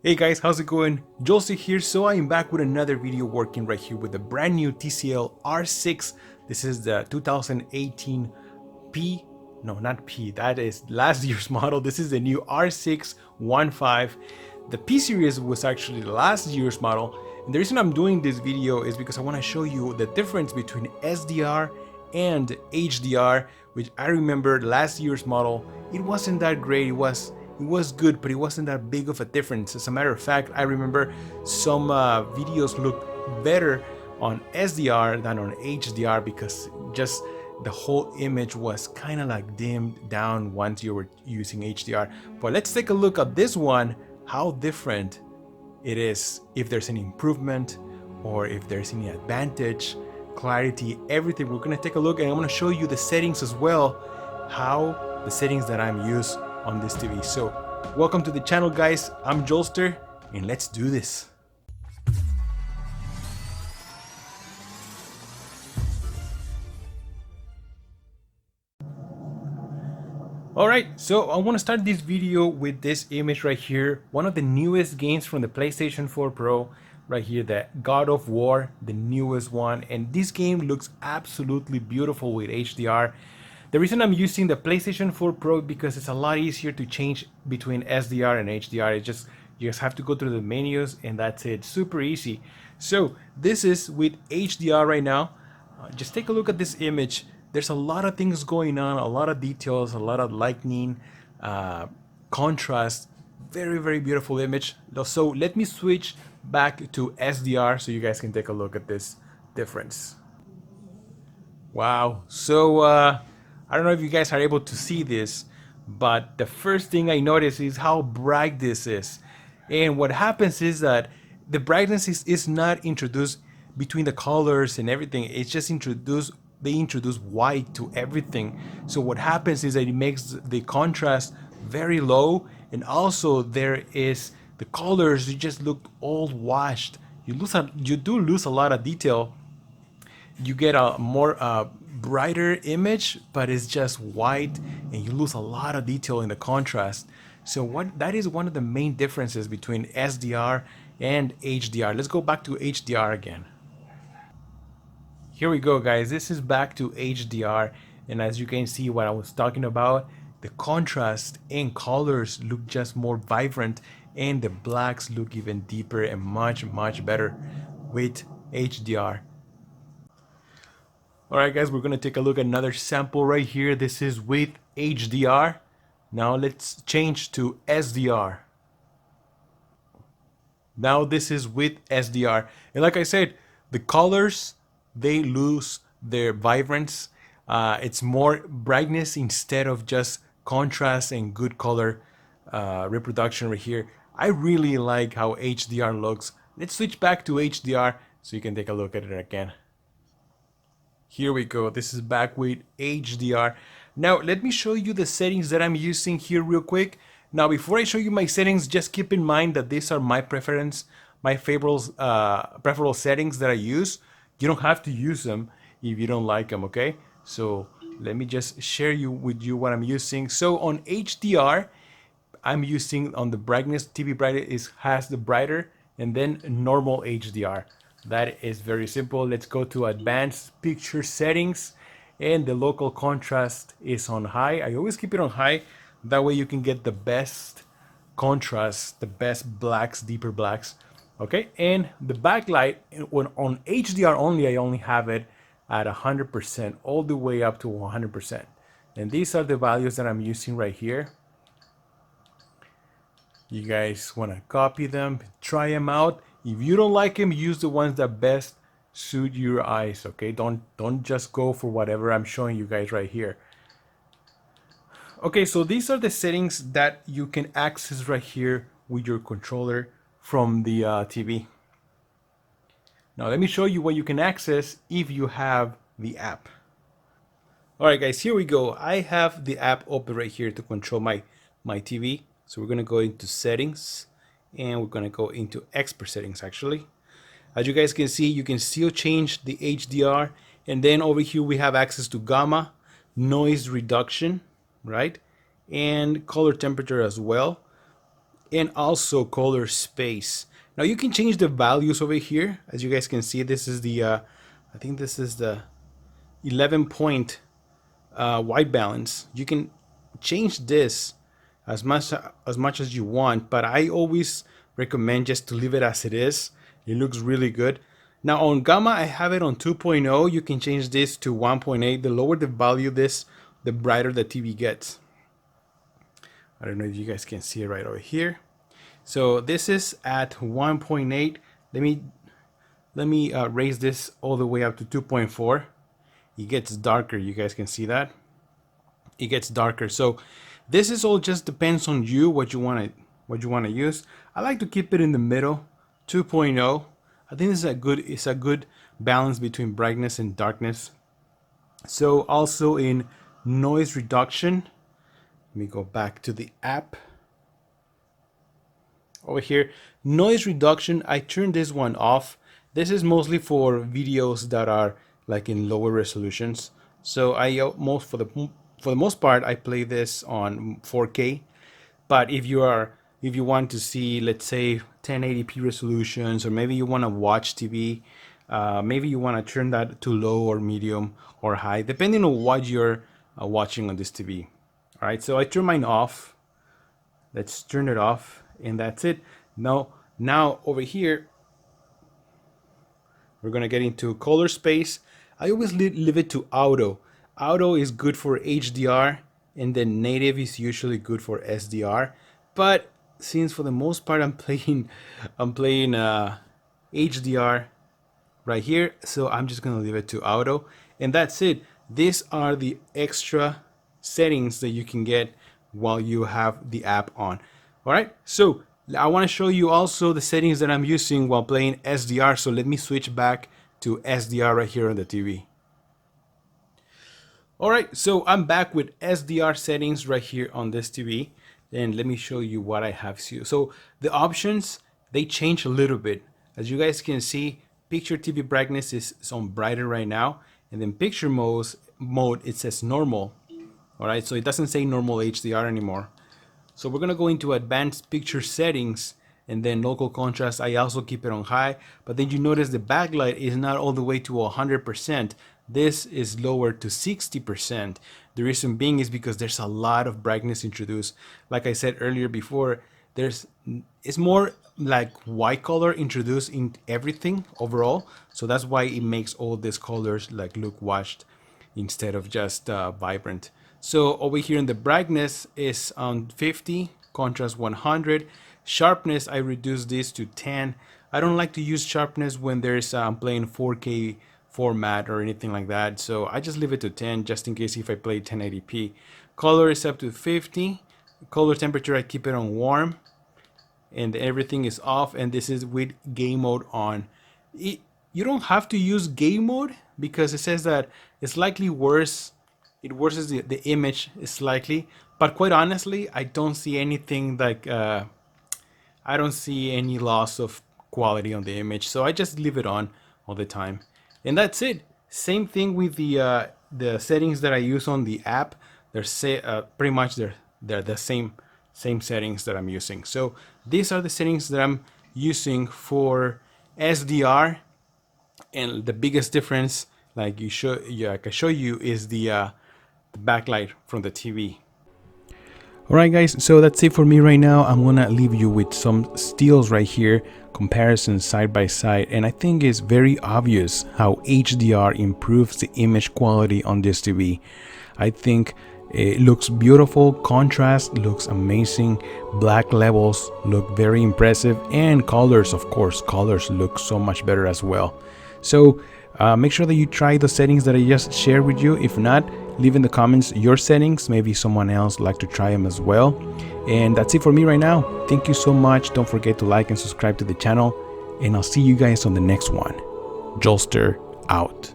Hey guys, how's it going? Joseph here. So I am back with another video working right here with the brand new TCL R6. This is the 2018 P, no not P, that is last year's model. This is the new R615. The P series was actually last year's model. And the reason I'm doing this video is because I want to show you the difference between SDR and HDR, which I remember last year's model, it wasn't that great. It was good, but it wasn't that big of a difference. As a matter of fact, I remember some videos looked better on SDR than on HDR because just the whole image was kind of like dimmed down once you were using HDR. But let's take a look at this one, how different it is, if there's any improvement or if there's any advantage, clarity, everything. We're gonna take a look and I'm gonna show you the settings as well, how the settings that I'm used on this TV. So welcome to the channel guys, I'm Jolster and let's do this. Alright, so I want to start this video with this image right here, one of the newest games from the PlayStation 4 Pro right here, the God of War, the newest one, and this game looks absolutely beautiful with HDR. The reason I'm using the PlayStation 4 Pro because it's a lot easier to change between SDR and HDR. You just have to go through the menus and that's it, super easy. So this is with HDR right now. Just take a look at this image. There's a lot of things going on, a lot of details, a lot of lightning, contrast, very beautiful image. So let me switch back to SDR so you guys can take a look at this difference. Wow, so I don't know if you guys are able to see this, but the first thing I notice is how bright this is. And what happens is that the brightness is not introduced between the colors and everything. It's just they introduce white to everything. So what happens is that it makes the contrast very low, and also there is the colors, you just look all washed. You do lose a lot of detail. You get a more brighter image, but it's just white and you lose a lot of detail in the contrast. So that is one of the main differences between SDR and HDR. Let's go back to HDR again. Here we go guys, this is back to HDR, and as you can see what I was talking about, the contrast and colors look just more vibrant and the blacks look even deeper and much better with HDR. Alright guys, we're going to take a look at another sample right here. This is with HDR. Now let's change to SDR. Now this is with SDR. And like I said, the colors, they lose their vibrance. It's more brightness instead of just contrast and good color reproduction right here. I really like how HDR looks. Let's switch back to HDR so you can take a look at it again. Here we go, this is back with HDR. Now let me show you the settings that I'm using here real quick. Now before I show you my settings, just keep in mind that these are my preference, my preferable settings that I use. You don't have to use them if you don't like them, okay? So let me just share with you what I'm using. So on HDR, I'm using on the brightness, TV brightness has the brighter, and then normal HDR. That is very simple. Let's go to advanced picture settings, and the local contrast is on high. I always keep it on high. That way you can get the best contrast, the best blacks, deeper blacks. Okay, and the backlight on HDR only, I only have it at 100%, all the way up to 100%. And these are the values that I'm using right here. You guys want to copy them, try them out. If you don't like them, use the ones that best suit your eyes, okay? Don't just go for whatever I'm showing you guys right here. Okay, so these are the settings that you can access right here with your controller from the TV. Now let me show you what you can access if you have the app. Alright guys, here we go. I have the app open right here to control my TV. So we're gonna go into settings, and we're gonna go into expert settings actually. As you guys can see, you can still change the HDR, and then over here we have access to gamma, noise reduction, right? And color temperature as well. and also color space. Now you can change the values over here. As you guys can see, this is the I think this is the 11 point white balance. You can change this as much as you want, but I always recommend just to leave it as it is. It looks really good. Now on gamma, I have it on 2.0. You can change this to 1.8. The lower the value this, the brighter the TV gets. I don't know if you guys can see it right over here. So this is at 1.8. Let me raise this all the way up to 2.4. It gets darker. You guys can see that. It gets darker. So this is all just depends on you what you want to use. I like to keep it in the middle, 2.0. I think it's a good balance between brightness and darkness. So also in noise reduction, let me go back to the app. Over here, noise reduction, I turned this one off. This is mostly for videos that are like in lower resolutions. So for the most part, I play this on 4K. But if you want to see, let's say 1080p resolutions, or maybe you want to watch TV, maybe you want to turn that to low or medium or high, depending on what you're watching on this TV. All right, so I turn mine off. Let's turn it off, and that's it. Now over here, we're gonna get into color space. I always leave it to auto. Auto is good for HDR, and then native is usually good for SDR. But since for the most part I'm playing HDR right here, so I'm just gonna leave it to auto, and that's it. These are the extra settings that you can get while you have the app on. All right, so I want to show you also the settings that I'm using while playing SDR. So let me switch back to SDR right here on the TV. All right, so I'm back with SDR settings right here on this TV, and let me show you what I have here. So the options, they change a little bit. As you guys can see, picture TV brightness is on brighter right now, and then picture mode it says normal. All right, so it doesn't say normal HDR anymore. So we're gonna go into advanced picture settings, and then local contrast, I also keep it on high, but then you notice the backlight is not all the way to 100%. This is lowered to 60%. The reason being is because there's a lot of brightness introduced. Like I said earlier before, it's more like white color introduced in everything overall. So that's why it makes all these colors like look washed instead of just vibrant. So over here in the brightness is on 50, contrast 100. Sharpness, I reduce this to 10. I don't like to use sharpness when there's I'm playing 4K format or anything like that. So I just leave it to 10 just in case if I play 1080p. Color is up to 50. Color temperature, I keep it on warm. And everything is off, and this is with game mode on. You don't have to use game mode because it says that it's slightly worse. It worsens the image slightly, but quite honestly, I don't see anything like I don't see any loss of quality on the image, so I just leave it on all the time, and that's it. Same thing with the settings that I use on the app. They're pretty much they're the same settings that I'm using. So these are the settings that I'm using for SDR, and the biggest difference, like I show you, is the backlight from the TV. Alright guys, so that's it for me right now. I'm gonna leave you with some stills right here, comparisons side by side, and I think it's very obvious how HDR improves the image quality on this TV. I think it looks beautiful, contrast looks amazing, black levels look very impressive, and colors, of course, colors look so much better as well. So make sure that you try the settings that I just shared with you. If not, leave in the comments your settings. Maybe someone else would like to try them as well. And that's it for me right now. Thank you so much. Don't forget to like and subscribe to the channel, and I'll see you guys on the next one. Jolster out.